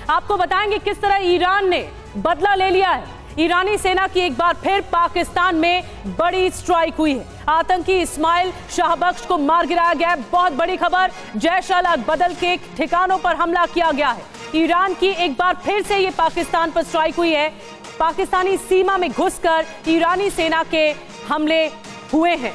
आपको बताएंगे किस तरह ईरान ने बदला ले लिया है। ईरानी सेना की एक बार फिर पाकिस्तान में बड़ी स्ट्राइक हुई है। आतंकी इस्माइल शाहबख्श को मार गिराया गया है। बहुत बड़ी खबर, जैश अल बदल के ठिकानों पर हमला किया गया है। ईरान की एक बार फिर से ये पाकिस्तान पर स्ट्राइक हुई है। पाकिस्तानी सीमा में घुसकर ईरानी सेना के हमले हुए हैं।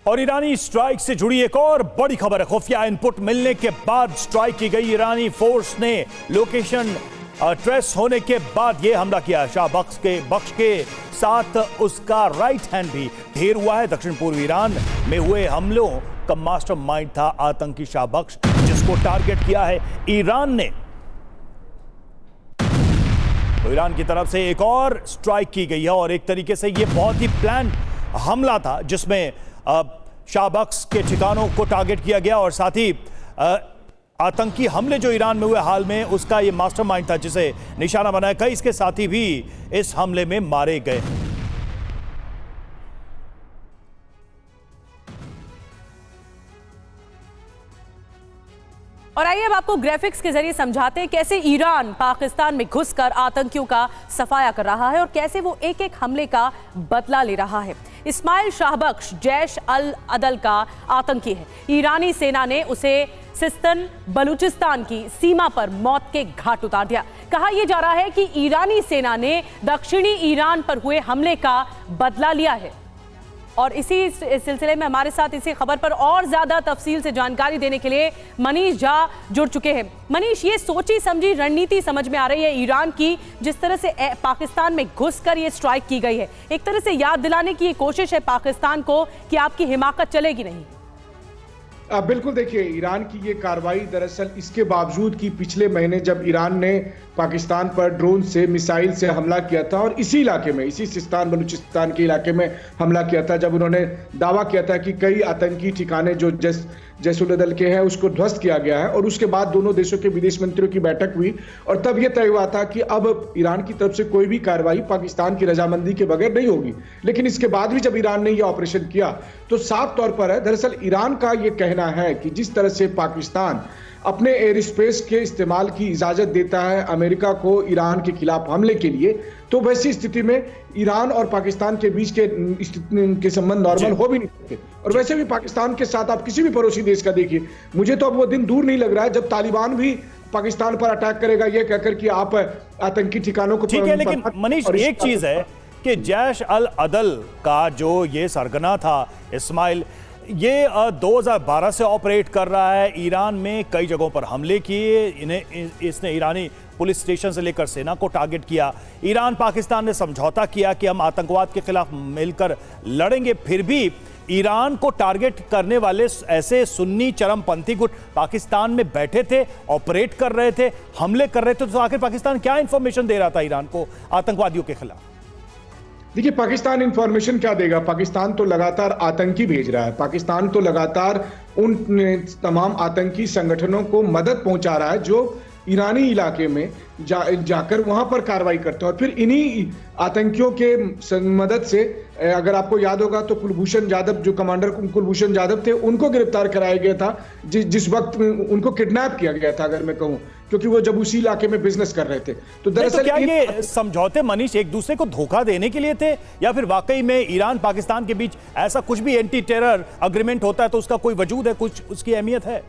और ईरानी स्ट्राइक से जुड़ी एक और बड़ी खबर है। खुफिया इनपुट मिलने के बाद स्ट्राइक की गई। ईरानी फोर्स ने लोकेशन ट्रेस होने के बाद यह हमला किया। शाहबख्श के साथ उसका राइट हैंड भी ढेर हुआ है। दक्षिण पूर्वी ईरान में हुए हमलों का मास्टरमाइंड था आतंकी शाहबख्श, जिसको टारगेट किया है ईरान ने। तो ईरान की तरफ से एक और स्ट्राइक की गई है और एक तरीके से यह बहुत ही प्लान हमला था, जिसमें शाहबख्श के ठिकानों को टारगेट किया गया और साथ ही आतंकी हमले जो ईरान में हुए हाल में, उसका ये मास्टरमाइंड था जिसे निशाना बनाया। कई इसके साथी भी इस हमले में मारे गए। और आइए अब आपको ग्राफिक्स के जरिए समझाते हैं कैसे ईरान पाकिस्तान में घुसकर आतंकियों का सफाया कर रहा है और कैसे वो एक एक हमले का बदला ले रहा है। इस्माइल शाहबख्श जैश अल अदल का आतंकी है। ईरानी सेना ने उसे सिस्तान बलूचिस्तान की सीमा पर मौत के घाट उतार दिया। कहा यह जा रहा है कि ईरानी सेना ने दक्षिणी ईरान पर हुए हमले का बदला लिया है। और इसी सिलसिले में हमारे साथ इसी खबर पर और ज्यादा तफसील से जानकारी देने के लिए मनीष झा जुड़ चुके हैं। मनीष, ये सोची समझी रणनीति समझ में आ रही है ईरान की, जिस तरह से पाकिस्तान में घुसकर ये स्ट्राइक की गई है। एक तरह से याद दिलाने की ये कोशिश है पाकिस्तान को कि आपकी हिमाकत चलेगी नहीं। बिल्कुल, देखिए ईरान की ये कार्रवाई दरअसल इसके बावजूद कि पिछले महीने जब ईरान ने पाकिस्तान पर ड्रोन से मिसाइल से हमला किया था और इसी इलाके में, इसी सिस्तान बलूचिस्तान के इलाके में हमला किया था, जब उन्होंने दावा किया था कि कई आतंकी ठिकाने जो जैश-उल दल के हैं उसको ध्वस्त किया गया है। और उसके बाद दोनों देशों के विदेश मंत्रियों की बैठक हुई और तब यह तय हुआ था कि अब ईरान की तरफ से कोई भी कार्रवाई पाकिस्तान की रजामंदी के बगैर नहीं होगी। लेकिन इसके बाद भी जब ईरान ने यह ऑपरेशन किया तो साफ तौर पर है, दरअसल ईरान का यह कहना है कि जिस तरह से पाकिस्तान अपने एयर स्पेस के इस्तेमाल की इजाजत देता है अमेरिका को ईरान के खिलाफ हमले के लिए, तो वैसी स्थिति में ईरान और पाकिस्तान के बीच के संबंध नॉर्मल हो भी नहीं सकते। और वैसे भी पाकिस्तान के साथ आप किसी भी पड़ोसी देश का देखिए, मुझे तो अब वो दिन दूर नहीं लग रहा है जब तालिबान भी पाकिस्तान पर अटैक करेगा ये कहकर कि आप आतंकी ठिकानों को। ठीक है, लेकिन मनीष एक चीज है कि जैश अल अदल का जो ये सरगना था इस्माइल, ये 2012 से ऑपरेट कर रहा है। ईरान में कई जगहों पर हमले किए, इसने ईरानी पुलिस स्टेशन से लेकर सेना को टारगेट किया। ईरान पाकिस्तान ने समझौता किया कि हम आतंकवाद के खिलाफ मिलकर लड़ेंगे, फिर भी ईरान को टारगेट करने वाले ऐसे सुन्नी चरमपंथी गुट पाकिस्तान में बैठे थे, ऑपरेट कर रहे थे, हमले कर रहे थे। तो आखिर पाकिस्तान क्या इंफॉर्मेशन दे रहा था ईरान को आतंकवादियों के खिलाफ? देखिए, पाकिस्तान इंफॉर्मेशन क्या देगा? पाकिस्तान तो लगातार आतंकी भेज रहा है। पाकिस्तान तो लगातार उन तमाम आतंकी संगठनों को मदद पहुंचा रहा है जो ईरानी इलाके में जाकर वहां पर कार्रवाई करते हैं। और फिर इन्हीं आतंकियों के मदद से, अगर आपको याद होगा तो कुलभूषण जाधव, जो कमांडर कुलभूषण जाधव थे, उनको गिरफ्तार कराया गया था जिस वक्त उनको किडनैप किया गया था, अगर मैं कहूं, क्योंकि वो जब उसी इलाके में बिजनेस कर रहे थे। तो दरअसल क्या ये समझौते मनीष एक दूसरे को धोखा देने के लिए थे, या फिर वाकई में ईरान पाकिस्तान के बीच ऐसा कुछ भी एंटी टेरर अग्रीमेंट होता है तो उसका कोई वजूद है, कुछ उसकी अहमियत है?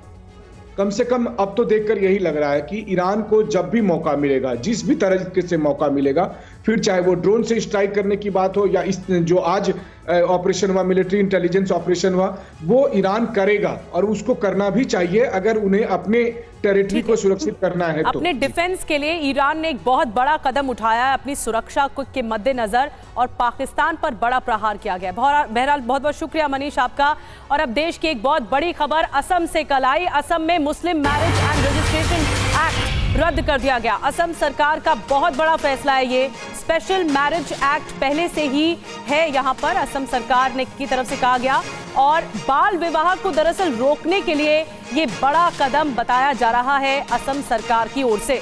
कम से कम अब तो देखकर यही लग रहा है कि ईरान को जब भी मौका मिलेगा, जिस भी तरह से मौका मिलेगा, फिर चाहे वो ड्रोन से स्ट्राइक करने की बात हो या इस जो आज ऑपरेशन हुआ, मिलिट्री इंटेलिजेंस ऑपरेशन हुआ, वो ईरान करेगा और उसको करना भी चाहिए अगर उन्हें अपने टेरिटरी को सुरक्षित करना है। अपने डिफेंस के लिए ईरान ने एक बहुत बड़ा कदम उठाया है अपनी सुरक्षा के मद्देनजर, और पाकिस्तान पर बड़ा प्रहार किया गया। बहरहाल बहुत बहुत शुक्रिया मनीष आपका। और अब देश की एक बहुत बड़ी खबर असम से कल आई। असम में मुस्लिम मैरिज एंड रजिस्ट्रेशन एक्ट रद्द कर दिया गया। असम सरकार का बहुत बड़ा फैसला है ये। स्पेशल मैरिज एक्ट पहले से ही है यहाँ पर, असम सरकार ने की तरफ से कहा गया, और बाल विवाह को दरअसल रोकने के लिए ये बड़ा कदम बताया जा रहा है असम सरकार की ओर से।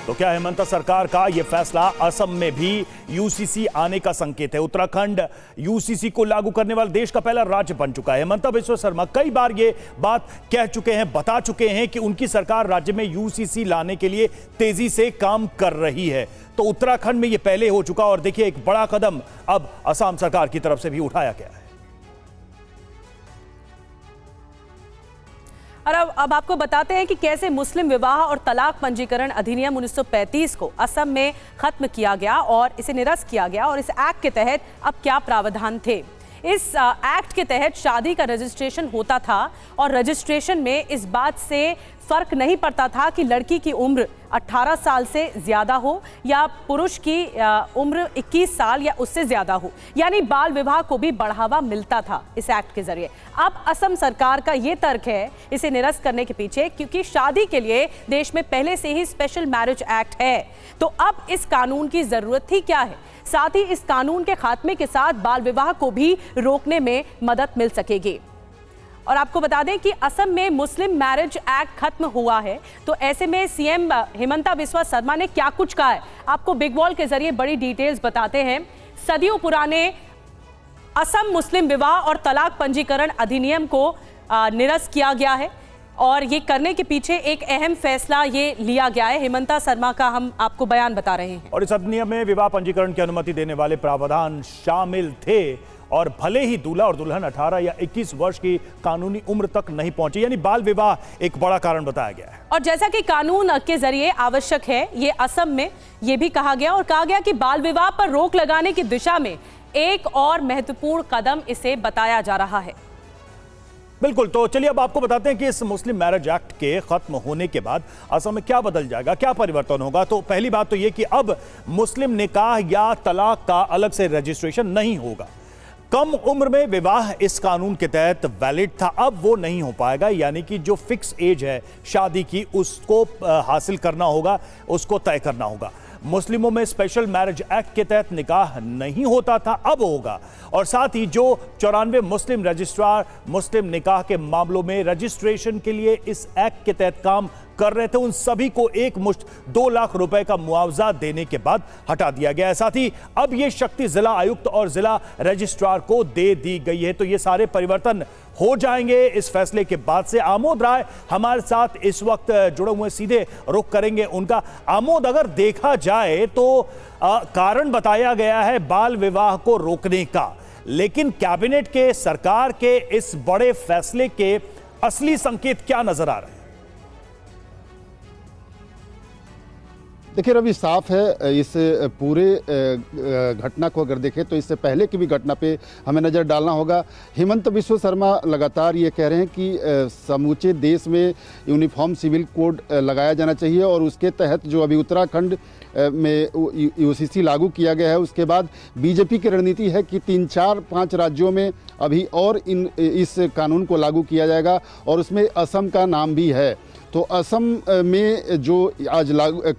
तो क्या हेमंत सरकार का यह फैसला असम में भी यूसीसी आने का संकेत है? उत्तराखंड यूसीसी को लागू करने वाला देश का पहला राज्य बन चुका है। हेमंत बिस्वा शर्मा कई बार ये बात कह चुके हैं, बता चुके हैं कि उनकी सरकार राज्य में यूसीसी लाने के लिए तेजी से काम कर रही है। तो उत्तराखंड में यह पहले हो चुका और देखिए एक बड़ा कदम अब असम सरकार की तरफ से भी उठाया गया है। और अब आपको बताते हैं कि कैसे मुस्लिम विवाह और तलाक पंजीकरण अधिनियम 1935 को असम में खत्म किया गया और इसे निरस्त किया गया और इस एक्ट के तहत अब क्या प्रावधान थे। इस एक्ट के तहत शादी का रजिस्ट्रेशन होता था और रजिस्ट्रेशन में इस बात से फर्क नहीं पड़ता था कि लड़की की उम्र 18 साल से ज्यादा हो या पुरुष की उम्र 21 साल या उससे ज्यादा हो, यानी बाल विवाह को भी बढ़ावा मिलता था इस एक्ट के जरिए। अब असम सरकार का ये तर्क है इसे निरस्त करने के पीछे, क्योंकि शादी के लिए देश में पहले से ही स्पेशल मैरिज एक्ट है, तो अब इस कानून की जरूरत थी क्या है। साथ ही इस कानून के खात्मे के साथ बाल विवाह को भी रोकने में मदद मिल सकेगी। और आपको बता दें कि असम में मुस्लिम मैरिज एक्ट खत्म हुआ है, तो ऐसे में सीएम हेमंता बिस्वा शर्मा ने क्या कुछ कहा है, आपको बिग वॉल के जरिए बड़ी डिटेल्स बताते हैं। सदियों पुराने असम मुस्लिम विवाह और तलाक पंजीकरण अधिनियम को निरस्त किया गया है और ये करने के पीछे एक अहम फैसला ये लिया गया है। हेमंता शर्मा का हम आपको बयान बता रहे हैं। और इस अधिनियम में विवाह पंजीकरण की अनुमति देने वाले प्रावधान शामिल थे और भले ही दूल्हा और दुल्हन 18 या 21 वर्ष की कानूनी उम्र तक नहीं पहुंचे, यानी बाल विवाह एक बड़ा कारण बताया गया है। और जैसा कि कानून के जरिए आवश्यक है, ये असम में ये भी कहा गया और कहा गया कि बाल विवाह पर रोक लगाने की दिशा में एक और महत्वपूर्ण कदम इसे बताया जा रहा है। बिल्कुल, तो चलिए अब आपको बताते हैं कि इस मुस्लिम मैरिज एक्ट के खत्म होने के बाद असम में क्या बदल जाएगा, क्या परिवर्तन होगा। तो पहली बात तो यह कि अब मुस्लिम निकाह या तलाक का अलग से रजिस्ट्रेशन नहीं होगा। कम उम्र में विवाह इस कानून के तहत वैलिड था, अब वो नहीं हो पाएगा, यानी कि जो फिक्स एज है शादी की उसको हासिल करना होगा, उसको तय करना होगा। मुस्लिमों में स्पेशल मैरिज एक्ट के तहत निकाह नहीं होता था, अब होगा। और साथ ही जो 94 मुस्लिम रजिस्ट्रार मुस्लिम निकाह के मामलों में रजिस्ट्रेशन के लिए इस एक्ट के तहत काम कर रहे थे, उन सभी को एक मुश्त 2 लाख रुपए का मुआवजा देने के बाद हटा दिया गया है। साथ ही अब यह शक्ति जिला आयुक्त और जिला रजिस्ट्रार को दे दी गई है। तो ये सारे परिवर्तन हो जाएंगे इस फैसले के बाद से। आमोद राय हमारे साथ इस वक्त जुड़े हुए, सीधे रुख करेंगे उनका। आमोद, अगर देखा जाए तो कारण बताया गया है बाल विवाह को रोकने का, लेकिन कैबिनेट के, सरकार के इस बड़े फैसले के असली संकेत क्या नजर आ रहे हैं? देखिए रवि, साफ है इस पूरे घटना को अगर देखें तो इससे पहले की भी घटना पे हमें नज़र डालना होगा। हेमंत बिस्वा शर्मा लगातार ये कह रहे हैं कि समूचे देश में यूनिफॉर्म सिविल कोड लगाया जाना चाहिए और उसके तहत जो अभी उत्तराखंड में यूसीसी लागू किया गया है, उसके बाद बीजेपी की रणनीति है कि 3, 4, 5 राज्यों में अभी और इस कानून को लागू किया जाएगा और उसमें असम का नाम भी है। तो असम में जो आज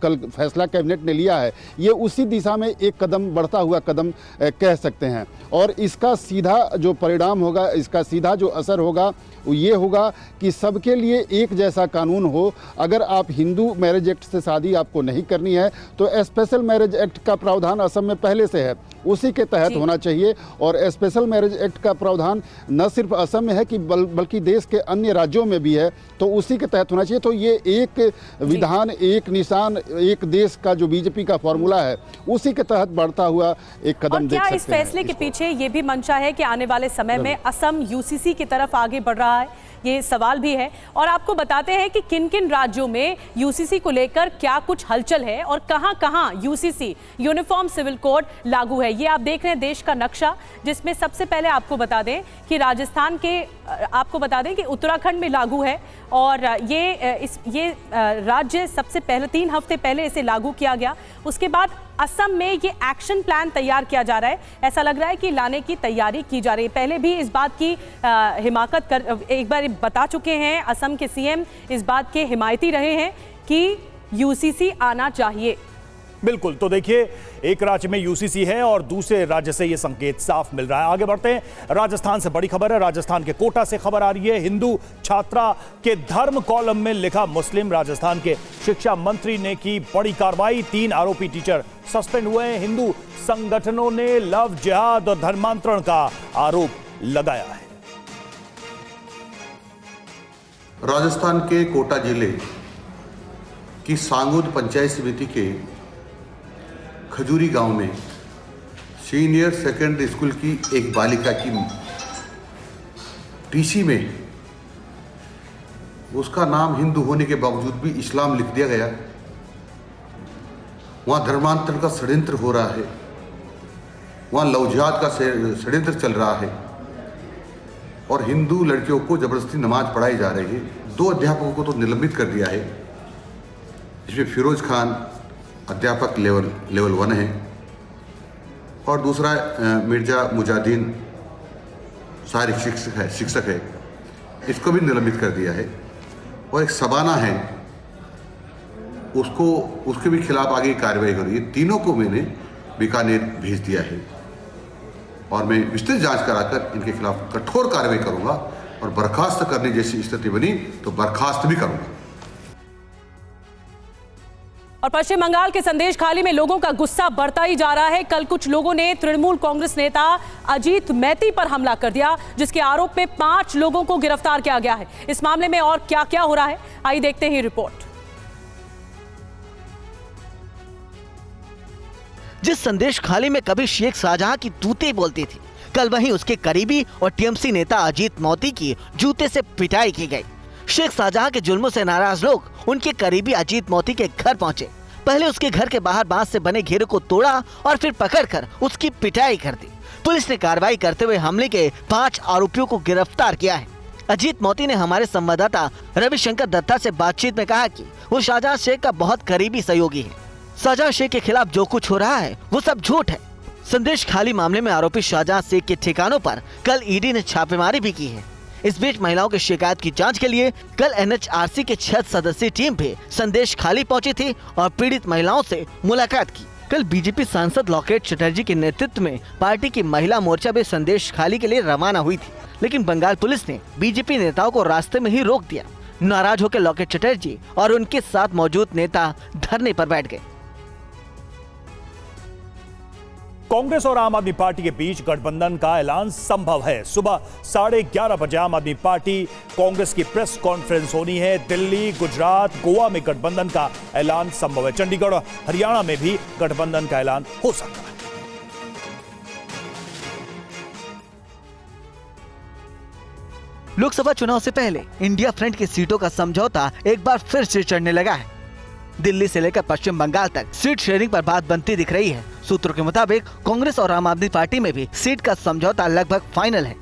कल फैसला कैबिनेट ने लिया है, ये उसी दिशा में एक कदम बढ़ता हुआ कदम कह सकते हैं। और इसका सीधा जो परिणाम होगा, इसका सीधा जो असर होगा वो ये होगा कि सबके लिए एक जैसा कानून हो। अगर आप हिंदू मैरिज एक्ट से शादी आपको नहीं करनी है तो स्पेशल मैरिज एक्ट का प्रावधान असम में पहले से है, उसी के तहत होना चाहिए। और स्पेशल मैरिज एक्ट का प्रावधान न सिर्फ असम में है कि बल्कि देश के अन्य राज्यों में भी है, तो उसी के तहत होना चाहिए। तो ये एक विधान, एक निशान, एक देश का जो बीजेपी का फॉर्मूला है, उसी के तहत बढ़ता हुआ एक कदम देख सकते हैं। क्या इस फैसले के पीछे ये भी मंशा है कि आने वाले समय में असम यूसीसी की तरफ आगे बढ़ रहा है, ये सवाल भी है। और आपको बताते हैं कि किन किन राज्यों में यूसीसी को लेकर क्या कुछ हलचल है और कहां-कहां यूसीसी यूनिफॉर्म सिविल कोड लागू है। ये आप देख रहे हैं देश का नक्शा, जिसमें सबसे पहले आपको बता दें कि राजस्थान के, आपको बता दें कि उत्तराखंड में लागू है और ये राज्य सबसे पहले 3 हफ्ते पहले इसे लागू किया गया। उसके बाद असम में ये एक्शन प्लान तैयार किया जा रहा है, ऐसा लग रहा है कि लाने की तैयारी की जा रही है। पहले भी इस बात की हिमाकत कर एक बार बता चुके हैं, असम के सीएम इस बात के हिमायती रहे हैं कि यूसीसी आना चाहिए। बिल्कुल, तो देखिए एक राज्य में यूसीसी है और दूसरे राज्य से ये संकेत साफ मिल रहा है। आगे बढ़ते हैं, राजस्थान से बड़ी खबर है। राजस्थान के कोटा से खबर आ रही है। हिंदू छात्रा के धर्म कॉलम में लिखा मुस्लिम। राजस्थान के शिक्षा मंत्री ने की बड़ी कार्रवाई। 3 आरोपी टीचर सस्पेंड हुए हैं। हिंदू संगठनों ने लव जिहाद और धर्मांतरण का आरोप लगाया है। राजस्थान के कोटा जिले की सांगोद पंचायत समिति के खजूरी गांव में सीनियर सेकेंडरी स्कूल की एक बालिका की टीसी में उसका नाम हिंदू होने के बावजूद भी इस्लाम लिख दिया गया। वहाँ धर्मांतरण का षड्यंत्र हो रहा है, वहाँ लव जिहाद का षड्यंत्र चल रहा है और हिंदू लड़कियों को जबरदस्ती नमाज पढ़ाई जा रही है। 2 अध्यापकों को तो निलंबित कर दिया है, जिसमें फिरोज खान अध्यापक लेवल 1 है और दूसरा मिर्जा मुजाहिदीन सहायक शिक्षक है, इसको भी निलंबित कर दिया है। और एक सबाना है, उसके भी खिलाफ आगे कार्रवाई हो रही है। तीनों को मैंने बीकानेर भेज दिया है और मैं विस्तृत जांच कराकर इनके खिलाफ कठोर कार्रवाई करूंगा और बर्खास्त करने जैसी स्थिति बनी तो बर्खास्त भी करूंगा। और पश्चिम बंगाल के संदेश खाली में लोगों का गुस्सा बढ़ता ही जा रहा है। कल कुछ लोगों ने तृणमूल कांग्रेस नेता अजीत मैती पर हमला कर दिया, जिसके आरोप में 5 लोगों को गिरफ्तार किया गया है। इस मामले में और क्या क्या हो रहा है, आइए देखते हैं रिपोर्ट। जिस संदेश खाली में कभी शेख शाहजहां की तूते बोलती थी, कल वहीं उसके करीबी और टीएमसी नेता अजीत मैती की जूते से पिटाई की गई। शेख शाहजहां के जुल्मों से नाराज लोग उनके करीबी अजीत मैती के घर पहुंचे। पहले उसके घर के बाहर बांस से बने घेरे को तोड़ा और फिर पकड़कर उसकी पिटाई कर दी। पुलिस ने कार्रवाई करते हुए हमले के 5 आरोपियों को गिरफ्तार किया है। अजीत मैती ने हमारे संवाददाता रविशंकर दत्ता से बातचीत में कहा कि वो शाहजहां शेख का बहुत करीबी सहयोगी है। शाहजहां शेख के खिलाफ जो कुछ हो रहा है वो सब झूठ है। संदेश खाली मामले में आरोपी शाहजहां शेख के ठिकानों पर कल ईडी ने छापेमारी भी की है। इस बीच महिलाओं की शिकायत की जांच के लिए कल एनएचआरसी के 6 सदस्यीय टीम भी संदेश खाली पहुंची थी और पीड़ित महिलाओं से मुलाकात की। कल बीजेपी सांसद लॉकेट चटर्जी के नेतृत्व में पार्टी की महिला मोर्चा भी संदेश खाली के लिए रवाना हुई थी, लेकिन बंगाल पुलिस ने बीजेपी नेताओं को रास्ते में ही रोक दिया। नाराज होकर लॉकेट चटर्जी और उनके साथ मौजूद नेता धरने पर बैठ गए। कांग्रेस और आम आदमी पार्टी के बीच गठबंधन का ऐलान संभव है। सुबह 11:30 बजे आम आदमी पार्टी कांग्रेस की प्रेस कॉन्फ्रेंस होनी है। दिल्ली, गुजरात, गोवा में गठबंधन का ऐलान संभव है। चंडीगढ़ और हरियाणा में भी गठबंधन का ऐलान हो सकता है। लोकसभा चुनाव से पहले इंडिया फ्रंट की सीटों का समझौता एक बार फिर से चढ़ने लगा है। दिल्ली से लेकर पश्चिम बंगाल तक सीट शेयरिंग पर बात बनती दिख रही है। सूत्रों के मुताबिक कांग्रेस और आम आदमी पार्टी में भी सीट का समझौता लगभग फाइनल है।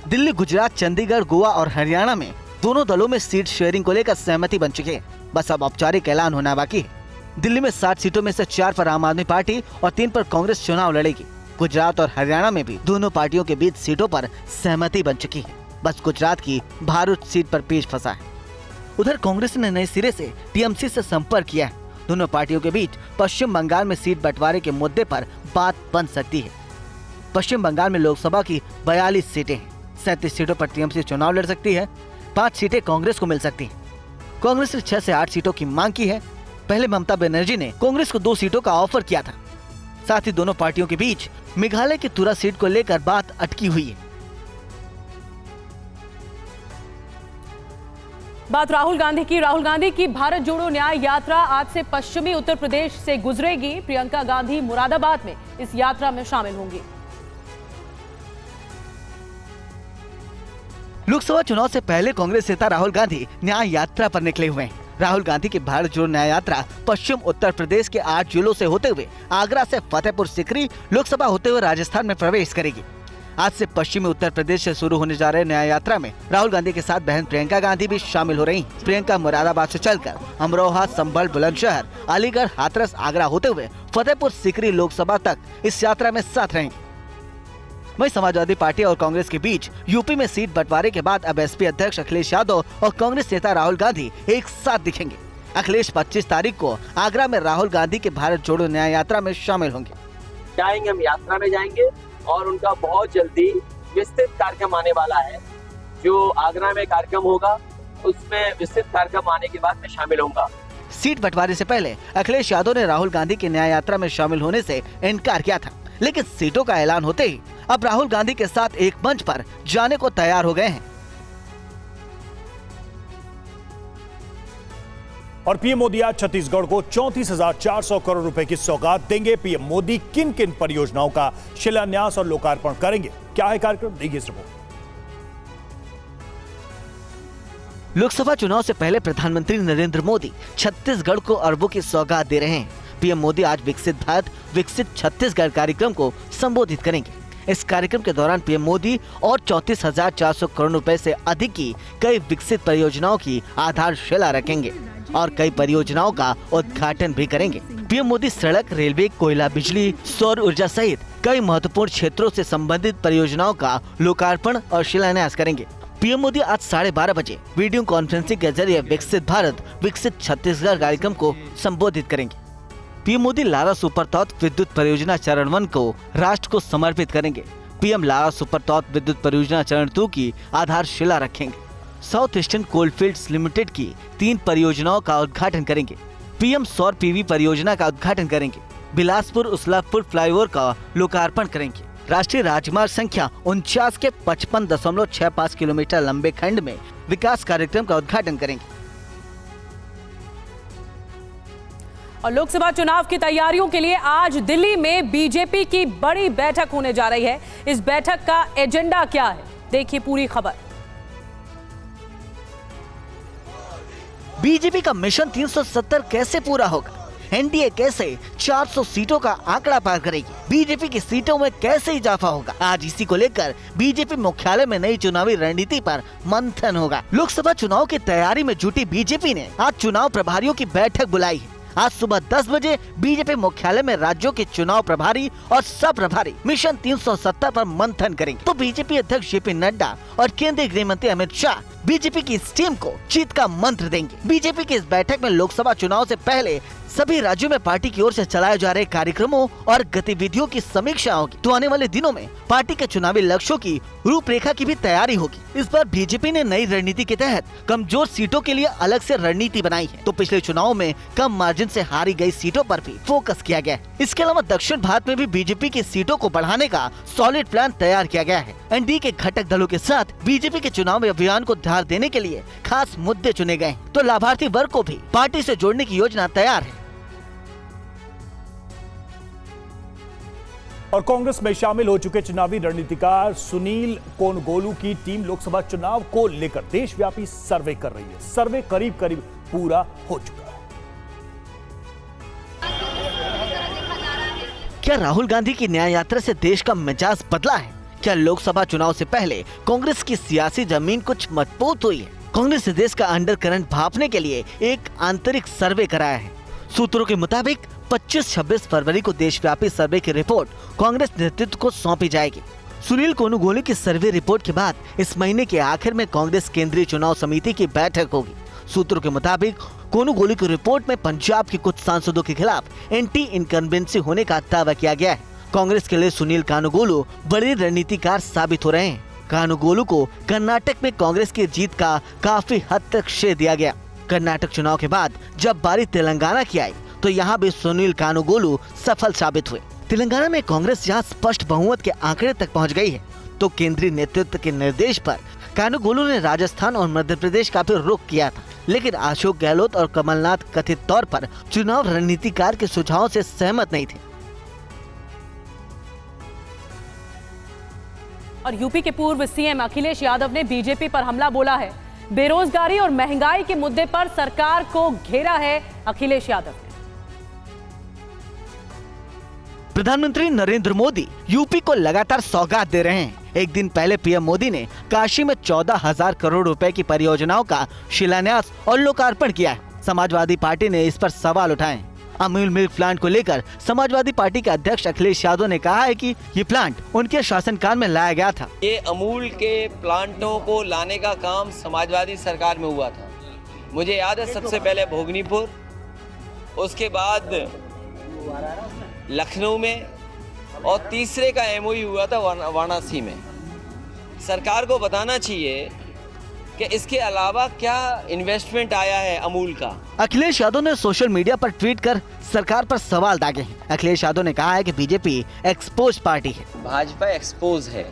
दिल्ली, गुजरात, चंडीगढ़, गोवा और हरियाणा में दोनों दलों में सीट शेयरिंग को लेकर सहमति बन चुकी है। बस अब औपचारिक ऐलान होना बाकी है। दिल्ली में 60 सीटों में से 4 पर आम आदमी पार्टी और 3 पर कांग्रेस चुनाव लड़ेगी। गुजरात और हरियाणा में भी दोनों पार्टियों के बीच सीटों पर सहमति बन चुकी है। बस गुजरात की भारूच सीट पर पेच फंसा है। उधर कांग्रेस ने नए सिरे से टीएमसी से संपर्क किया है। दोनों पार्टियों के बीच पश्चिम बंगाल में सीट बंटवारे के मुद्दे पर बात बन सकती है। पश्चिम बंगाल में लोकसभा की 42 सीटें हैं। 37 सीटों पर टीएमसी चुनाव लड़ सकती है। 5 सीटें कांग्रेस को मिल सकती हैं। कांग्रेस ने 6 से 8 सीटों की मांग की है। पहले ममता बनर्जी ने कांग्रेस को 2 सीटों का ऑफर किया था। साथ ही दोनों पार्टियों के बीच मेघालय की तुरा सीट को लेकर बात अटकी हुई है। बात राहुल गांधी की भारत जोड़ो न्याय यात्रा आज से पश्चिमी उत्तर प्रदेश से गुजरेगी। प्रियंका गांधी मुरादाबाद में इस यात्रा में शामिल होंगी। लोकसभा चुनाव से पहले कांग्रेस नेता राहुल गांधी न्याय यात्रा पर निकले हुए हैं। राहुल गांधी की भारत जोड़ो न्याय यात्रा पश्चिम उत्तर प्रदेश के 8 जिलों से होते हुए आगरा से फतेहपुर सीकरी लोकसभा होते हुए राजस्थान में प्रवेश करेगी। आज से पश्चिमी उत्तर प्रदेश से शुरू होने जा रहे न्याय यात्रा में राहुल गांधी के साथ बहन प्रियंका गांधी भी शामिल हो रही हैं। प्रियंका मुरादाबाद से चलकर अमरोहा, संभल, बुलंदशहर, अलीगढ़, हाथरस, आगरा होते हुए फतेहपुर सीकरी लोकसभा तक इस यात्रा में साथ रहेंगे। वहीं समाजवादी पार्टी और कांग्रेस के बीच यूपी में सीट बंटवारे के बाद अब एसपी अध्यक्ष अखिलेश यादव और कांग्रेस नेता राहुल गांधी एक साथ दिखेंगे। अखिलेश 25 तारीख को आगरा में राहुल गांधी के भारत जोड़ो न्याय यात्रा में शामिल होंगे। जाएंगे, हम यात्रा में जाएंगे और उनका बहुत जल्दी विस्तृत कार्यक्रम आने वाला है। जो आगरा में कार्यक्रम होगा उसमें विस्तृत कार्यक्रम आने के बाद मैं शामिल होऊंगा। सीट बंटवारे से पहले अखिलेश यादव ने राहुल गांधी की न्याय यात्रा में शामिल होने से इनकार किया था, लेकिन सीटों का ऐलान होते ही अब राहुल गांधी के साथ एक मंच पर जाने को तैयार हो गए हैं। और पीएम मोदी आज छत्तीसगढ़ को 34,400 करोड़ रुपए की सौगात देंगे। पीएम मोदी किन किन परियोजनाओं का शिलान्यास और लोकार्पण करेंगे, क्या है कार्यक्रम, देखिए इस रिपोर्ट। लोकसभा चुनाव से पहले प्रधानमंत्री नरेंद्र मोदी छत्तीसगढ़ को अरबों की सौगात दे रहे हैं। पीएम मोदी आज विकसित भारत विकसित छत्तीसगढ़ कार्यक्रम को संबोधित करेंगे। इस कार्यक्रम के दौरान पीएम मोदी और 34,400 करोड़ रुपए से अधिक की कई विकसित परियोजनाओं की आधारशिला रखेंगे और कई परियोजनाओं का उद्घाटन भी करेंगे। पीएम मोदी सड़क, रेलवे, कोयला, बिजली, सौर ऊर्जा सहित कई महत्वपूर्ण क्षेत्रों से संबंधित परियोजनाओं का लोकार्पण और शिलान्यास करेंगे। पीएम मोदी आज 12:30 बजे वीडियो कॉन्फ्रेंसिंग के जरिए विकसित भारत विकसित छत्तीसगढ़ कार्यक्रम को संबोधित करेंगे। पीएम मोदी लारा सुपरतौत विद्युत परियोजना चरण 1 को राष्ट्र को समर्पित करेंगे। पीएम लारा सुपरतौत विद्युत परियोजना चरण 2 की आधारशिला रखेंगे। साउथ ईस्टर्न कोलफील्ड्स लिमिटेड की 3 परियोजनाओं का उद्घाटन करेंगे। पीएम सौर पीवी परियोजना का उद्घाटन करेंगे। बिलासपुर उसलापुर फ्लाईओवर का लोकार्पण करेंगे। राष्ट्रीय राजमार्ग संख्या 49 के 55.65 किलोमीटर लंबे खंड में विकास कार्यक्रम का उद्घाटन करेंगे। और लोकसभा चुनाव की तैयारियों के लिए आज दिल्ली में बीजेपी की बड़ी बैठक होने जा रही है। इस बैठक का एजेंडा क्या है, देखिए पूरी खबर। बीजेपी का मिशन 370 कैसे पूरा होगा, एनडीए कैसे 400 सीटों का आंकड़ा पार करेगी, बीजेपी की सीटों में कैसे इजाफा होगा, आज इसी को लेकर बीजेपी मुख्यालय में नई चुनावी रणनीति पर मंथन होगा। लोकसभा चुनाव की तैयारी में जुटी बीजेपी ने आज चुनाव प्रभारियों की बैठक बुलाई है। आज सुबह 10 बजे बीजेपी मुख्यालय में राज्यों के चुनाव प्रभारी और सब प्रभारी मिशन 370 पर मंथन करेंगे। तो बीजेपी अध्यक्ष जेपी नड्डा और केंद्रीय गृह मंत्री अमित शाह बीजेपी की इस टीम को जीत का मंत्र देंगे। बीजेपी की इस बैठक में लोकसभा चुनाव से पहले सभी राज्यों में पार्टी की ओर से चलाए जा रहे कार्यक्रमों और गतिविधियों की समीक्षा होगी। तो आने वाले दिनों में पार्टी के चुनावी लक्ष्यों की रूपरेखा की भी तैयारी होगी। इस बार बीजेपी ने नई रणनीति के तहत कमजोर सीटों के लिए अलग से रणनीति बनाई है। तो पिछले चुनाव में कम मार्जिन से हारी गई सीटों पर भी फोकस किया गया है। इसके अलावा दक्षिण भारत में भी बीजेपी की सीटों को बढ़ाने का सॉलिड प्लान तैयार किया गया है। एनडीए के घटक दलों के साथ बीजेपी के चुनावी अभियान को धार देने के लिए खास मुद्दे चुने गए हैं। तो लाभार्थी वर्ग को भी पार्टी से जोड़ने की योजना तैयार है। और कांग्रेस में शामिल हो चुके चुनावी रणनीतिकार सुनील कोनगोलू की टीम लोकसभा चुनाव को लेकर देशव्यापी सर्वे कर रही है। सर्वे करीब करीब पूरा हो चुका है। क्या राहुल गांधी की न्याय यात्रा से देश का मिजाज बदला है? क्या लोकसभा चुनाव से पहले कांग्रेस की सियासी जमीन कुछ मजबूत हुई है? कांग्रेस ने देश का अंडर करंट भांपने के लिए एक आंतरिक सर्वे कराया है। सूत्रों के मुताबिक 25-26 फरवरी को देशव्यापी सर्वे की रिपोर्ट कांग्रेस नेतृत्व को सौंपी जाएगी। सुनील कोनुगोलू की सर्वे रिपोर्ट के बाद इस महीने के आखिर में कांग्रेस केंद्रीय चुनाव समिति की बैठक होगी। सूत्रों के मुताबिक कोनुगोलू की रिपोर्ट में पंजाब के कुछ सांसदों के खिलाफ एंटी इनकम्बेंसी होने का दावा किया गया है। कांग्रेस के लिए सुनील कानुगोलू बड़े रणनीतिकार साबित हो रहे हैं। कानुगोलू को कर्नाटक में कांग्रेस की जीत का काफी हद तक श्रेय दिया गया। कर्नाटक चुनाव के बाद जब बारी तेलंगाना की आई तो यहाँ भी सुनील कानुगोलू सफल साबित हुए। तेलंगाना में कांग्रेस जहाँ स्पष्ट बहुमत के आंकड़े तक पहुँच गई है, तो केंद्रीय नेतृत्व के निर्देश पर कानुगोलू ने राजस्थान और मध्य प्रदेश का भी रुख किया था। लेकिन अशोक गहलोत और कमलनाथ कथित तौर पर चुनाव रणनीतिकार के सुझावों से सहमत नहीं थे। और यूपी के पूर्व सीएम अखिलेश यादव ने बीजेपी पर हमला बोला है। बेरोजगारी और महंगाई के मुद्दे पर सरकार को घेरा है अखिलेश यादव ने। प्रधानमंत्री नरेंद्र मोदी यूपी को लगातार सौगात दे रहे हैं। एक दिन पहले पीएम मोदी ने काशी में 14,000 करोड़ रुपए की परियोजनाओं का शिलान्यास और लोकार्पण किया है। समाजवादी पार्टी ने इस पर सवाल उठाए। अमूल मिल्क प्लांट को लेकर समाजवादी पार्टी के अध्यक्ष अखिलेश यादव ने कहा है कि ये प्लांट उनके शासनकाल में लाया गया था। ये अमूल के प्लांटों को लाने का काम समाजवादी सरकार में हुआ था। मुझे याद है सबसे पहले भोगनीपुर, उसके बाद लखनऊ में, और तीसरे का एमओयू हुआ था वाराणसी में। सरकार को बताना चाहिए कि इसके अलावा क्या इन्वेस्टमेंट आया है अमूल का। अखिलेश यादव ने सोशल मीडिया पर ट्वीट कर सरकार पर सवाल दागे हैं। अखिलेश यादव ने कहा है कि बीजेपी एक्सपोज पार्टी है। भाजपा एक्सपोज है,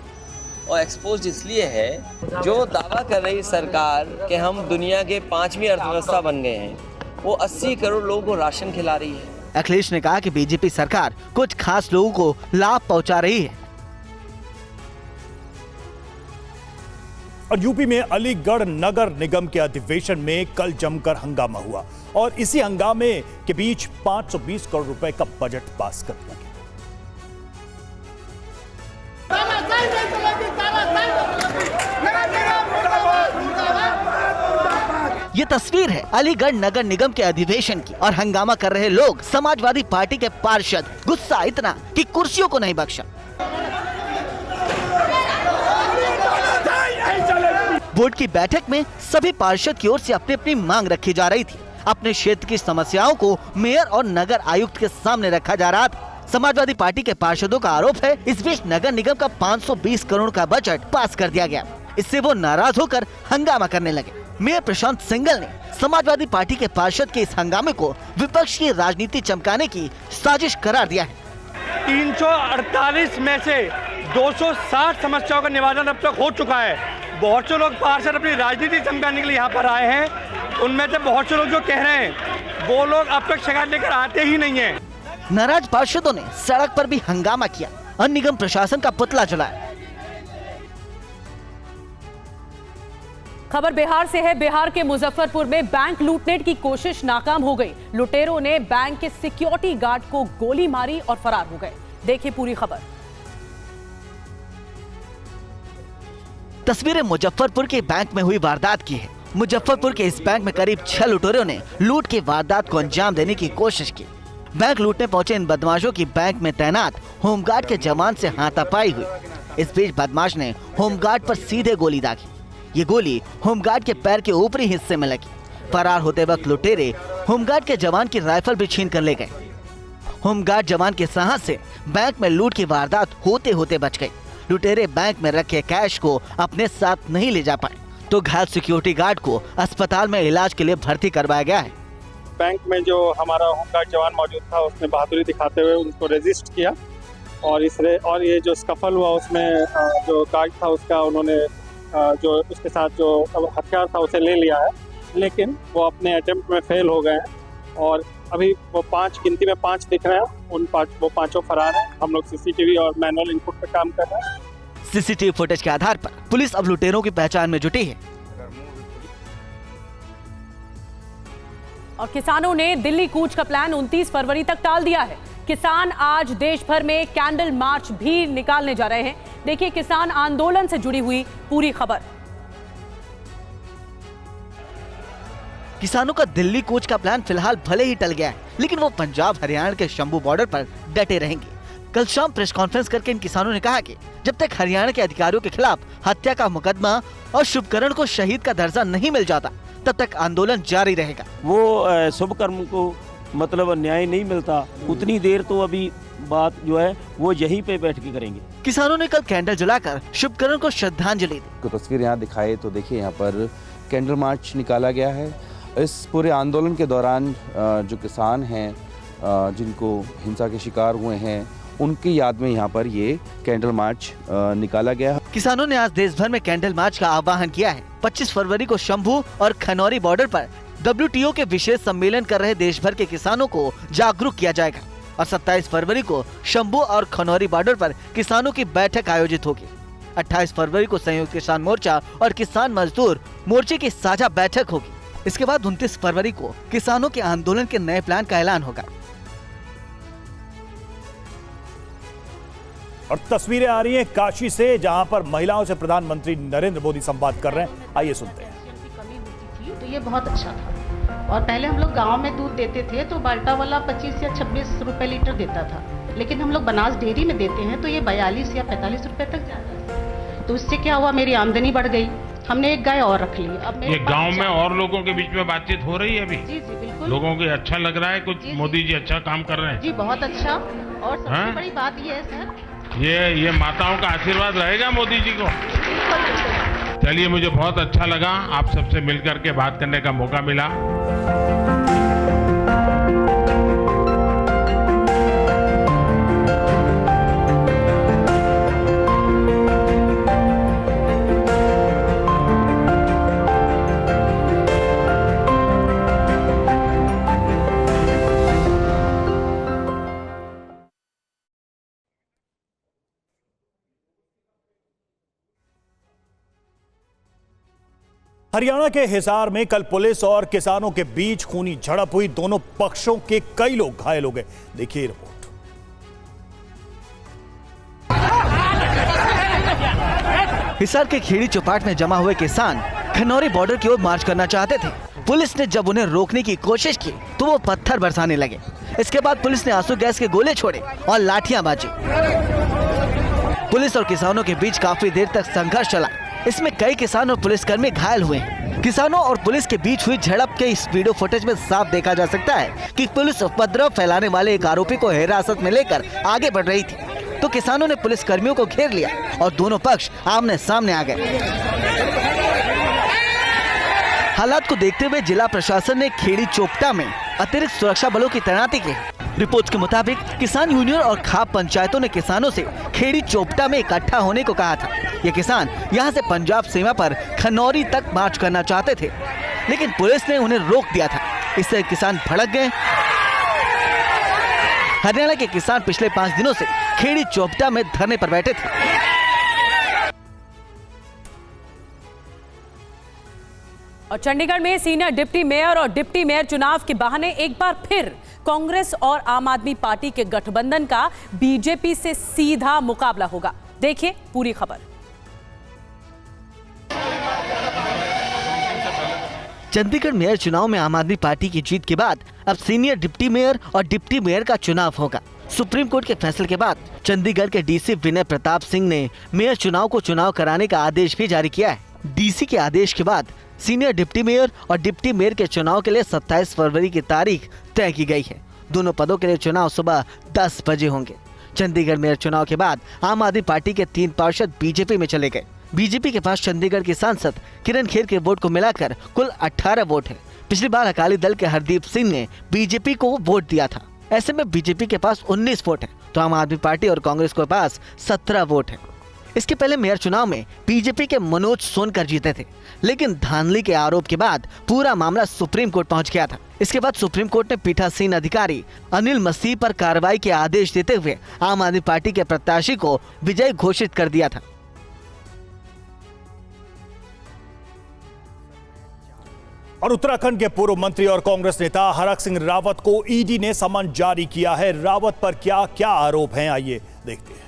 और एक्सपोज इसलिए है जो दावा कर रही सरकार कि हम दुनिया के 5वीं अर्थव्यवस्था बन गए हैं, वो 80 करोड़ लोगों को राशन खिला रही है। अखिलेश ने कहा कि बीजेपी सरकार कुछ खास लोगों को लाभ पहुंचा रही है। और यूपी में अलीगढ़ नगर निगम के अधिवेशन में कल जमकर हंगामा हुआ और इसी हंगामे के बीच 520 करोड़ रुपए का बजट पास कर दिया गया। ये तस्वीर है अलीगढ़ नगर निगम के अधिवेशन की और हंगामा कर रहे लोग समाजवादी पार्टी के पार्षद। गुस्सा इतना कि कुर्सियों को नहीं बख्शा। बोर्ड की बैठक में सभी पार्षद की ओर से अपनी अपनी मांग रखी जा रही थी। अपने क्षेत्र की समस्याओं को मेयर और नगर आयुक्त के सामने रखा जा रहा था। समाजवादी पार्टी के पार्षदों का आरोप है इस बीच नगर निगम का 520 करोड़ का बजट पास कर दिया गया। इससे वो नाराज होकर हंगामा करने लगे। मेयर प्रशांत सिंघल ने समाजवादी पार्टी के पार्षद के इस हंगामे को विपक्ष की राजनीति चमकाने की साजिश करार दिया है। 348 में से 260 समस्याओं का निवारण अब तक हो चुका है। बहुत से लोग पार्षद अपनी राजनीति चमकाने के लिए यहाँ पर आए हैं। उनमें से बहुत से लोग जो कह रहे हैं वो लोग अब तक शिकायत लेकर आते ही नहीं है। नाराज पार्षदों ने सड़क पर भी हंगामा किया और निगम प्रशासन का पुतला जलाया। खबर बिहार से है। बिहार के मुजफ्फरपुर में बैंक लूटने की कोशिश नाकाम हो गई। लुटेरों ने बैंक के सिक्योरिटी गार्ड को गोली मारी और फरार हो गए। देखिए पूरी खबर। तस्वीरें मुजफ्फरपुर के बैंक में हुई वारदात की है। मुजफ्फरपुर के इस बैंक में करीब 6 लुटेरों ने लूट की वारदात को अंजाम देने की कोशिश की। बैंक लूटने पहुंचे इन बदमाशों की बैंक में तैनात होमगार्ड के जवान से हाथापाई हुई। इस बीच बदमाश ने होमगार्ड पर सीधे गोली दागी। ये गोली होमगार्ड के पैर के ऊपरी हिस्से में लगी। फरार होते वक्त लुटेरे होमगार्ड के जवान की राइफल भी छीन कर ले गए। होमगार्ड जवान के साहस से बैंक में लूट की वारदात होते होते बच गई। लुटेरे बैंक में रखे कैश को अपने साथ नहीं ले जा पाए तो घायल सिक्योरिटी गार्ड को अस्पताल में इलाज के लिए भर्ती करवाया गया है। बैंक में जो हमारा होमगार्ड जवान मौजूद था उसने बहादुरी दिखाते हुए उनको रेजिस्ट किया और ये जो स्कफल हुआ उसमें जो गार्ड था उसका उन्होंने जो उसके साथ जो हथियार था उसे ले लिया है, लेकिन वो अपने अटेम्प्ट में फेल हो गए हैं और अभी वो 5 गिनती में 5 दिख रहे हैं। वो पांचों फरार हैं। हम लोग सीसीटीवी और मैनुअल इनपुट पे काम कर रहे हैं। सीसीटीवी फुटेज के आधार पर पुलिस अब लुटेरों की पहचान में जुटी है। और किसानों ने दिल्ली कूच का प्लान 29 फरवरी तक टाल दिया है। किसान आज देश भर में कैंडल मार्च भी निकालने जा रहे हैं। देखिए किसान आंदोलन से जुड़ी हुई पूरी खबर। किसानों का दिल्ली कूच का प्लान फिलहाल भले ही टल गया है, लेकिन वो पंजाब हरियाणा के शंभू बॉर्डर पर डटे रहेंगे। कल शाम प्रेस कॉन्फ्रेंस करके इन किसानों ने कहा कि जब तक हरियाणा के अधिकारियों के खिलाफ हत्या का मुकदमा और शुभकरण को शहीद का दर्जा नहीं मिल जाता तब तक आंदोलन जारी रहेगा। वो शुभ कर्म को मतलब न्याय नहीं मिलता उतनी देर तो अभी बात जो है वो यहीं पे बैठ के करेंगे। किसानों ने कल कैंडल जलाकर शुभकरण को श्रद्धांजलि दी। तस्वीर यहाँ दिखाए तो देखिए यहाँ पर कैंडल मार्च निकाला गया है। इस पूरे आंदोलन के दौरान जो किसान हैं जिनको हिंसा के शिकार हुए हैं उनकी याद में यहाँ पर ये कैंडल मार्च निकाला गया है। किसानों ने आज देश भर में कैंडल मार्च का आह्वान किया है। 25 फरवरी को शंभू और खनौरी बॉर्डर पर WTO के विशेष सम्मेलन कर रहे देश भर के किसानों को जागरूक किया जाएगा और 27 फरवरी को शंभू और खनौरी बॉर्डर पर किसानों की बैठक आयोजित होगी। 28 फरवरी को संयुक्त किसान मोर्चा और किसान मजदूर मोर्चे की साझा बैठक होगी। इसके बाद 29 फरवरी को किसानों के आंदोलन के नए प्लान का ऐलान होगा। और तस्वीरें आ रही हैं काशी से, जहां पर महिलाओं से प्रधानमंत्री नरेंद्र मोदी संवाद कर रहे हैं। आइए सुनते हैं। तो ये बहुत अच्छा था। और पहले हम लोग गांव में दूध देते थे तो बाल्टा वाला 25 या 26 रुपए लीटर देता था, लेकिन हम लोग बनास डेयरी में देते हैं तो ये 42 या 45 रुपए तक जाता है। तो उससे क्या हुआ, मेरी आमदनी बढ़ गई। हमने एक गाय और रख ली। अब मेरे ये पास गांव में और लोगों के बीच में बातचीत हो रही है अभी? जी जी बिल्कुल। लोगों को अच्छा लग रहा है कुछ? जी, जी। मोदी जी अच्छा काम कर रहे हैं? जी बहुत अच्छा। और सबसे हाँ? बड़ी बात ये है सर, ये माताओं का आशीर्वाद रहेगा मोदी जी को? चलिए, मुझे बहुत अच्छा लगा आप सबसे मिलकर के बात करने का मौका मिला। हरियाणा के हिसार में कल पुलिस और किसानों के बीच खूनी झड़प हुई। दोनों पक्षों के कई लोग घायल हो गए। देखिए रिपोर्ट। हिसार के खेड़ी चौपाट में जमा हुए किसान खनौरी बॉर्डर की ओर मार्च करना चाहते थे। पुलिस ने जब उन्हें रोकने की कोशिश की तो वो पत्थर बरसाने लगे। इसके बाद पुलिस ने आंसू गैस के गोले छोड़े और लाठियां बाजी। पुलिस और किसानों के बीच काफी देर तक संघर्ष चला। इसमें कई किसान और पुलिसकर्मी घायल हुए हैं। किसानों और पुलिस के बीच हुई झड़प के इस वीडियो फुटेज में साफ देखा जा सकता है कि पुलिस उपद्रव फैलाने वाले एक आरोपी को हिरासत में लेकर आगे बढ़ रही थी, तो किसानों ने पुलिस कर्मियों को घेर लिया और दोनों पक्ष आमने सामने आ गए। हालात को देखते हुए जिला प्रशासन ने खेड़ी चोपटा में अतिरिक्त सुरक्षा बलों की तैनाती की। रिपोर्ट के मुताबिक किसान यूनियन और खाप पंचायतों ने किसानों से खेड़ी चोपटा में इकट्ठा होने को कहा था। ये किसान यहां से पंजाब सीमा पर खनौरी तक मार्च करना चाहते थे, लेकिन पुलिस ने उन्हें रोक दिया था। इससे किसान भड़क गए। हरियाणा के किसान पिछले 5 दिनों से खेड़ी चोपटा में धरने पर बैठे थे। और चंडीगढ़ में सीनियर डिप्टी मेयर और डिप्टी मेयर चुनाव के बहाने एक बार फिर कांग्रेस और आम आदमी पार्टी के गठबंधन का बीजेपी से सीधा मुकाबला होगा। देखिए पूरी खबर। चंडीगढ़ मेयर चुनाव में आम आदमी पार्टी की जीत के बाद अब सीनियर डिप्टी मेयर और डिप्टी मेयर का चुनाव होगा। सुप्रीम कोर्ट के फैसले के बाद चंडीगढ़ के डीसी विनय प्रताप सिंह ने मेयर चुनाव को चुनाव कराने का आदेश भी जारी किया है। डीसी के आदेश के बाद सीनियर डिप्टी मेयर और डिप्टी मेयर के चुनाव के लिए 27 फरवरी की तारीख तय की गई है। दोनों पदों के लिए चुनाव सुबह 10 बजे होंगे। चंडीगढ़ मेयर चुनाव के बाद आम आदमी पार्टी के 3 पार्षद बीजेपी में चले गए। बीजेपी के पास चंडीगढ़ की सांसद किरण खेर के वोट को मिलाकर कुल 18 वोट है। पिछली बार अकाली दल के हरदीप सिंह ने बीजेपी को वोट दिया था। ऐसे में बीजेपी के पास 19 वोट है, तो आम आदमी पार्टी और कांग्रेस के पास 17 वोट है। इसके पहले मेयर चुनाव में बीजेपी के मनोज सोनकर जीते थे, लेकिन धांधली के आरोप के बाद पूरा मामला सुप्रीम कोर्ट पहुंच गया था। इसके बाद सुप्रीम कोर्ट ने पीठासीन अधिकारी अनिल मसीह पर कार्रवाई के आदेश देते हुए आम आदमी पार्टी के प्रत्याशी को विजयी घोषित कर दिया था। और उत्तराखंड के पूर्व मंत्री और कांग्रेस नेता हरक सिंह रावत को ईडी ने समन जारी किया है। रावत पर क्या क्या आरोप हैं, आइए देखते हैं।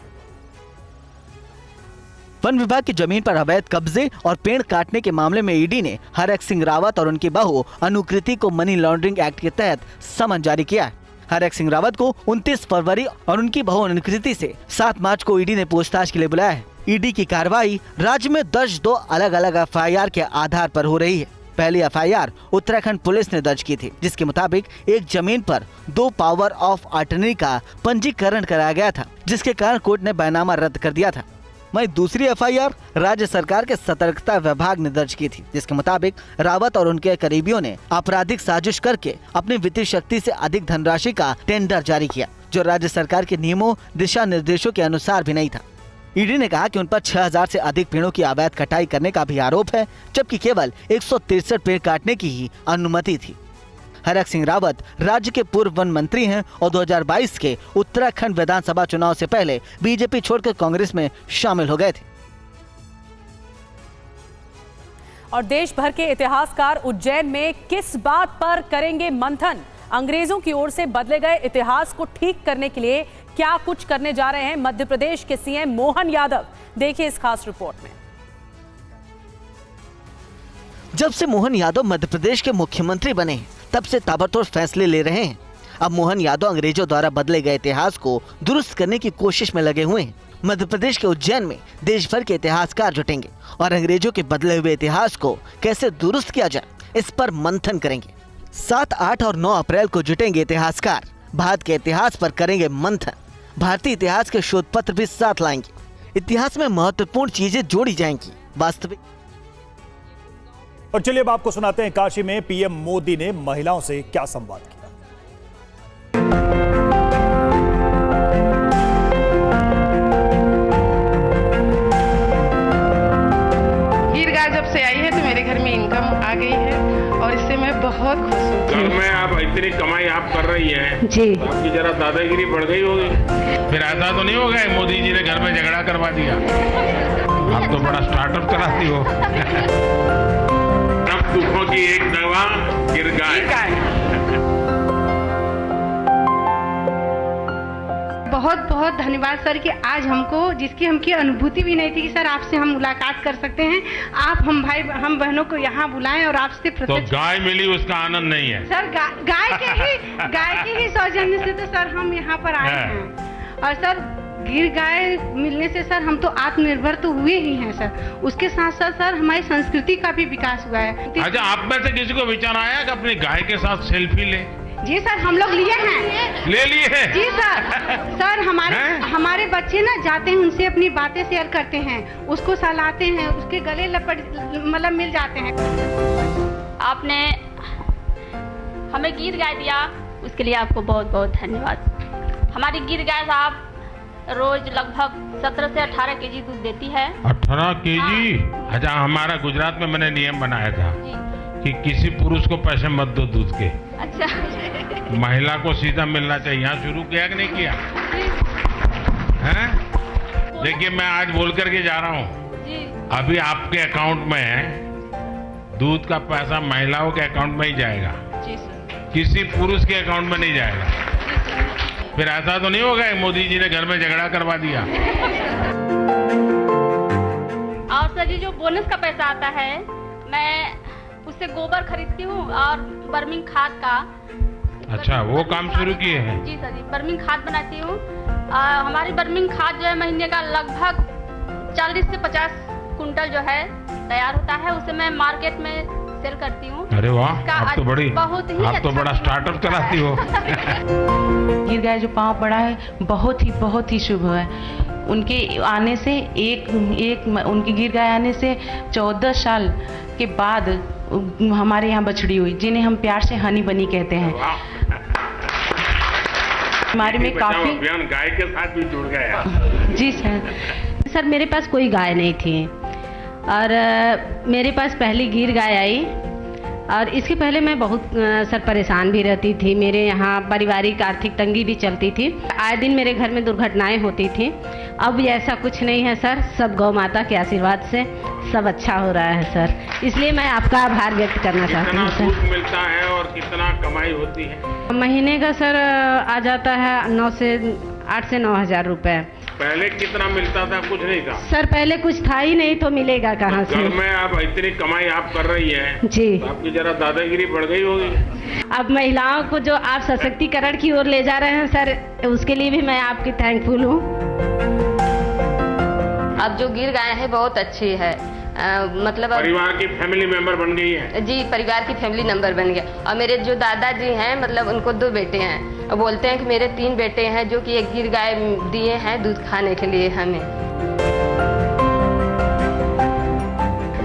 वन विभाग की जमीन पर अवैध कब्जे और पेड़ काटने के मामले में ईडी ने हरक सिंह रावत और उनकी बहू अनुकृति को मनी लॉन्ड्रिंग एक्ट के तहत समन जारी किया है। हरक सिंह रावत को 29 फरवरी और उनकी बहू अनुकृति से 7 मार्च को ईडी ने पूछताछ के लिए बुलाया है। ईडी की कार्रवाई राज्य में दर्ज 2 अलग अलग एफआईआर के आधार पर हो रही है। पहली एफआईआर उत्तराखंड पुलिस ने दर्ज की थी, जिसके मुताबिक एक जमीन पर 2 पावर ऑफ अटर्नी का पंजीकरण कराया गया था, जिसके कारण कोर्ट ने बैनामा रद्द कर दिया था। वहीं दूसरी एफआईआर राज्य सरकार के सतर्कता विभाग ने दर्ज की थी, जिसके मुताबिक रावत और उनके करीबियों ने आपराधिक साजिश करके अपनी वित्तीय शक्ति से अधिक धनराशि का टेंडर जारी किया, जो राज्य सरकार के नियमों दिशा निर्देशों के अनुसार भी नहीं था। ईडी ने कहा कि उन पर 6000 से अधिक पेड़ों की अवैध कटाई करने का भी आरोप है, जबकि केवल 163 पेड़ काटने की ही अनुमति थी। हरक सिंह रावत राज्य के पूर्व वन मंत्री हैं और 2022 के उत्तराखंड विधानसभा चुनाव से पहले बीजेपी छोड़कर कांग्रेस में शामिल हो गए थे। और देश भर के इतिहासकार उज्जैन में किस बात पर करेंगे मंथन? अंग्रेजों की ओर से बदले गए इतिहास को ठीक करने के लिए क्या कुछ करने जा रहे हैं मध्य प्रदेश के सीएम मोहन यादव? देखिए इस खास रिपोर्ट में। जब से मोहन यादव मध्य प्रदेश के मुख्यमंत्री बने, तब से ताबड़तोड़ फैसले ले रहे हैं। अब मोहन यादव अंग्रेजों द्वारा बदले गए इतिहास को दुरुस्त करने की कोशिश में लगे हुए हैं। मध्य प्रदेश के उज्जैन में देश भर के इतिहासकार जुटेंगे और अंग्रेजों के बदले हुए इतिहास को कैसे दुरुस्त किया जाए, इस पर मंथन करेंगे। 7, 8 और 9 अप्रैल को जुटेंगे इतिहासकार, भारत के इतिहास पर करेंगे मंथन। भारतीय इतिहास के शोध पत्र भी साथ लाएंगे। इतिहास में महत्वपूर्ण चीजें जोड़ी जाएंगी। वास्तविक और चलिए अब आपको सुनाते हैं काशी में पीएम मोदी ने महिलाओं से क्या संवाद किया। गीर गाय जब से आई है तो मेरे घर में इनकम आ गई है और इससे मैं बहुत खुश हूँ। घर में आप इतनी कमाई आप कर रही हैं जी, तो आपकी जरा दादागिरी बढ़ गई होगी। फिर ऐसा तो नहीं होगा मोदी जी ने घर में झगड़ा करवा दिया। आप तो बड़ा स्टार्टअप चलाती हो। सब दुखों की एक दवा गिर गाय। बहुत बहुत धन्यवाद सर कि आज हमको, जिसकी हमकी अनुभूति भी नहीं थी कि सर आपसे हम मुलाकात कर सकते हैं, आप हम बहनों को यहाँ बुलाएं और आपसे तो गाय मिली उसका आनंद नहीं है सर। गाय के ही सौजन्य से तो सर हम यहाँ पर आए हैं। और सर गिर गाय मिलने से सर हम तो आत्मनिर्भर तो हुए ही हैं सर। उसके साथ साथ सर हमारी संस्कृति का भी विकास हुआ है। अच्छा, आप में से किसी को विचार आया कि अपनी गाय के साथ सेल्फी ले? जी सर, हम लोग लिए हैं। ले लिए हैं? जी सर हमारे बच्चे ना जाते हैं, उनसे अपनी बातें शेयर करते हैं, उसको सहलाते हैं, उसके गले मतलब मिल जाते हैं। आपने हमें गिर गाय दिया, उसके लिए आपको बहुत बहुत धन्यवाद। हमारी गिर गाय साहब रोज लगभग 17 से 18 केजी दूध देती है। 18 केजी? अच्छा, हमारा गुजरात में मैंने नियम बनाया था कि किसी पुरुष को पैसे मत दो दूध के। अच्छा। महिला को सीधा मिलना चाहिए। यहाँ शुरू किया कि नहीं किया? हैं? देखिए, मैं आज बोल करके जा रहा हूँ, अभी आपके अकाउंट में दूध का पैसा महिलाओं के अकाउंट में ही जाएगा, किसी पुरुष के अकाउंट में नहीं जाएगा। फिर ऐसा तो नहीं होगा मोदी जी ने घर में झगड़ा करवा दिया। और सर जी, जो बोनस का पैसा आता है, मैं उससे गोबर खरीदती हूँ और बर्मिंग खाद का। अच्छा, वो काम शुरू किए हैं? जी सर जी, बर्मिंग खाद बनाती हूँ। हमारी बर्मिंग खाद जो है महीने का लगभग 40 से 50 कुंटल जो है तैयार होता है, उसे मैं मार्केट में सेल करती हूँ। अरे वाह, आप तो बड़ा स्टार्टअप चलाती हो। गिर गाय जो पाँव पड़ा है बहुत ही शुभ है। उनके आने से उनकी गिर गाय आने से 14 साल के बाद हमारे यहाँ बछड़ी हुई, जिन्हें हम प्यार से हनी बनी कहते हैं। हमारे में काफी गाय के साथ भी जुड़ गया। जी सर मेरे पास कोई गाय नहीं थी और मेरे पास पहली गिर गाय आई और इसके पहले मैं बहुत सर परेशान भी रहती थी। मेरे यहाँ पारिवारिक आर्थिक तंगी भी चलती थी, आए दिन मेरे घर में दुर्घटनाएं होती थी। अब ऐसा कुछ नहीं है सर, सब गौ माता के आशीर्वाद से सब अच्छा हो रहा है सर, इसलिए मैं आपका आभार व्यक्त करना चाहती हूँ सर। कितना मिलता है और कितना कमाई होती है? महीने का सर आ जाता है 8 से 9 हजार रुपए। पहले कितना मिलता था? कुछ नहीं था सर, पहले कुछ था ही नहीं, तो मिलेगा कहाँ से? घर में आप इतनी कमाई आप कर रही हैं जी, तो आपकी जरा दादागिरी बढ़ गई होगी। अब महिलाओं को जो आप सशक्तिकरण की ओर ले जा रहे हैं सर, उसके लिए भी मैं आपकी थैंकफुल हूँ। अब जो गिर गाय है बहुत अच्छी है, मतलब परिवार की फैमिली मेंबर बन गई है। जी, परिवार की फैमिली मेंबर बन गया। और मेरे जो दादाजी हैं, मतलब उनको 2 बेटे हैं, और बोलते हैं कि मेरे 3 बेटे हैं जो कि एक गिर गाय दिए हैं दूध खाने के लिए हमें।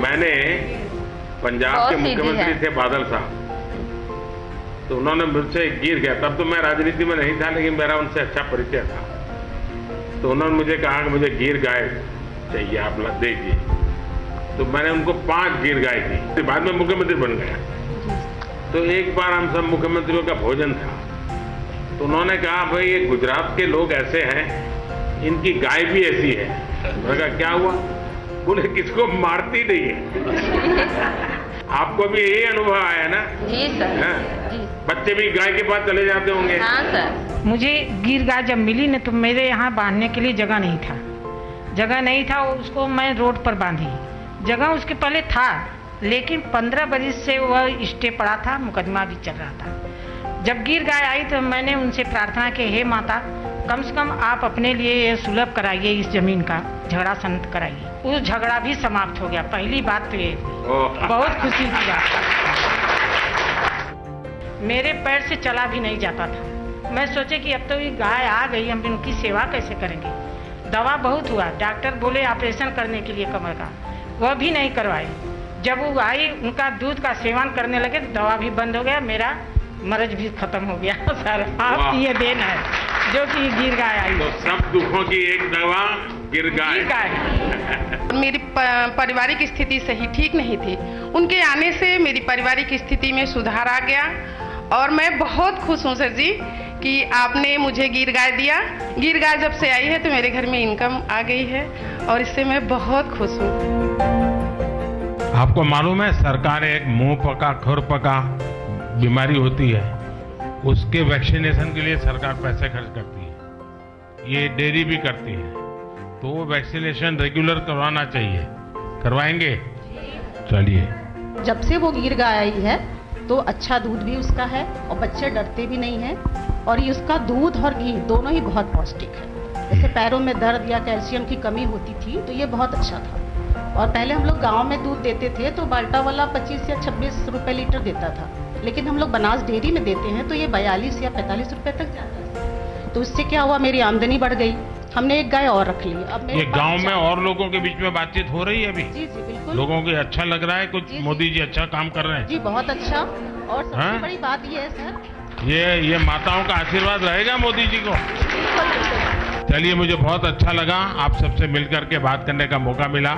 मैंने पंजाब के मुख्यमंत्री थे बादल साहब, तो उन्होंने मुझसे गिर गया, तब तो मैं राजनीति में नहीं था, लेकिन मेरा उनसे अच्छा परिचय था। तो उन्होंने मुझे कहा कि मुझे गिर गाय चाहिए, आप दीजिए। तो मैंने उनको 5 गिर गाय दी। बाद में मुख्यमंत्री बन गया। तो एक बार हम सब मुख्यमंत्रियों का भोजन था, तो उन्होंने कहा, भाई ये गुजरात के लोग ऐसे हैं, इनकी गाय भी ऐसी है। मैंने कहा क्या हुआ? बोले किसको मारती नहीं है। आपको भी यही अनुभव आया ना? जी सर। जी। बच्चे भी गाय के पास चले जाते होंगे। हाँ सर। मुझे गिर गाय जब मिली न, तो मेरे यहाँ बांधने के लिए जगह नहीं था, उसको मैं रोड पर बांधी। जगह उसके पहले था, लेकिन 15 बरस से वह स्टे पड़ा था, मुकदमा भी चल रहा था। जब गिर गाय आई तो मैंने उनसे प्रार्थना की, हे माता कम से कम आप अपने लिए ये सुलभ कराइए, इस जमीन का झगड़ा शांत कराइए। वो झगड़ा भी समाप्त हो गया। पहली बात तो ये बहुत खुशी की बात। मेरे पैर से चला भी नहीं जाता था। मैं सोचे कि अब तो ये गाय आ गई, हम इनकी सेवा कैसे करेंगे। दवा बहुत हुआ, डॉक्टर बोले ऑपरेशन करने के लिए कमर का, वह भी नहीं करवाए। जब वो आई, उनका दूध का सेवन करने लगे तो दवा भी बंद हो गया, मेरा मर्ज भी खत्म हो गया। सर आपकी ये देन है जो कि गिर गाय आई। तो सब दुखों की एक दवा गिर गाय। मेरी पारिवारिक स्थिति सही ठीक नहीं थी। उनके आने से मेरी पारिवारिक स्थिति में सुधार आ गया और मैं बहुत खुश हूँ सर जी कि आपने मुझे गिर गाय दिया। गिर गाय जब से आई है तो मेरे घर में इनकम आ गई है और इससे मैं बहुत खुश हूँ। आपको मालूम है, सरकार एक मुंह पका खुर पका बीमारी होती है, उसके वैक्सीनेशन के लिए सरकार पैसे खर्च करती है। ये डेयरी भी करती है, तो वो वैक्सीनेशन रेगुलर करवाना चाहिए। करवाएंगे? चलिए। जब से वो गिर गाय आई है तो अच्छा दूध भी उसका है और बच्चे डरते भी नहीं हैं और ये उसका दूध और घी दोनों ही बहुत पौष्टिक है। जैसे पैरों में दर्द या कैल्शियम की कमी होती थी तो ये बहुत अच्छा था। और पहले हम लोग गांव में दूध देते थे तो बाल्टा वाला 25 या 26 रुपए लीटर देता था, लेकिन हम लोग बनास डेयरी में देते हैं तो ये 42 या 45 रुपए तक जाता है। तो इससे क्या हुआ, मेरी आमदनी बढ़ गई। हमने एक गाय और रख ली। अब ये गांव में और लोगों के बीच में बातचीत हो रही है अभी? जी जी बिल्कुल। लोगों को अच्छा लग रहा है कुछ? जी, मोदी जी अच्छा काम कर रहे हैं? जी बहुत अच्छा। और सबसे बड़ी बात ये है सर, ये माताओं का आशीर्वाद रहेगा मोदी जी को। चलिए, मुझे बहुत अच्छा लगा आप सबसे मिलकर के बात करने का मौका मिला।